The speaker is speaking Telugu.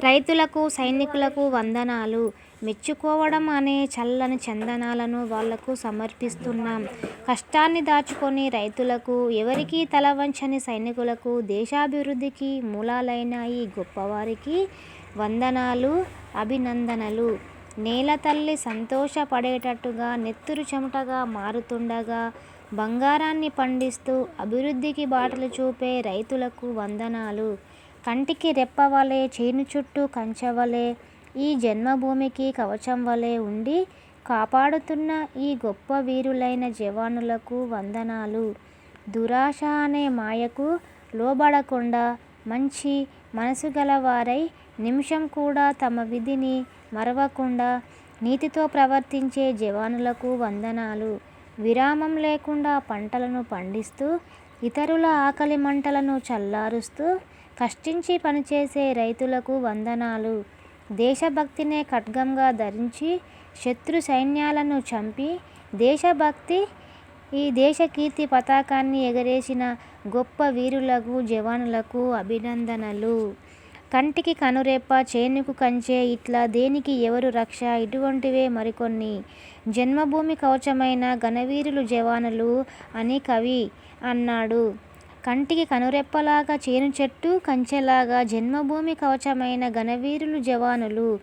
రైతులకు, సైనికులకు వందనాలు. మెచ్చుకోవడం అనే చల్లని చందనాలను వాళ్లకు సమర్పిస్తున్నాం. కష్టాన్ని దాచుకోని రైతులకు, ఎవరికీ తలవంచని సైనికులకు, దేశాభివృద్ధికి మూలాలైన ఈ గొప్పవారికి వందనాలు, అభినందనలు. నేలతల్లి సంతోషపడేటట్టుగా నెత్తురు చెమటగా మారుతుండగా బంగారాన్ని పండిస్తూ అభివృద్ధికి బాటలు చూపే రైతులకు వందనాలు. కంటికి రెప్పవలె, చేను చుట్టూ కంచెవలె, ఈ జన్మభూమికి కవచంవలె ఉండి కాపాడుతున్న ఈ గొప్ప వీరులైన జవానులకు వందనాలు. దురాశ అనే మాయకు లోబడకుండా మంచి మనసుగలవారై నిమిషం కూడా తమ విధిని మరవకుండా నీతితో ప్రవర్తించే జవానులకు వందనాలు. విరామం లేకుండా పంటలను పండిస్తూ ఇతరుల ఆకలి మంటలను చల్లారుస్తూ కష్టించి పనిచేసే రైతులకు వందనాలు. దేశభక్తినే ఖడ్గంగా ధరించి శత్రు సైన్యాలను చంపి దేశభక్తి ఈ దేశ కీర్తి పతాకాన్ని ఎగరేసిన గొప్ప వీరులకు, జవానులకు అభినందనలు. కంటికి కనురెప్ప, చేనుకు కంచె, ఇట్లా దేనికి ఎవరు రక్ష, ఇటువంటివే మరికొన్ని. జన్మభూమి కవచమైన ఘనవీరులు జవానులు అని కవి అన్నాడు. కంటికి కనురెప్పలాగా చేను చెట్టు కంచెలాగా జన్మభూమి కవచమైన ఘనవీరులు జవానులు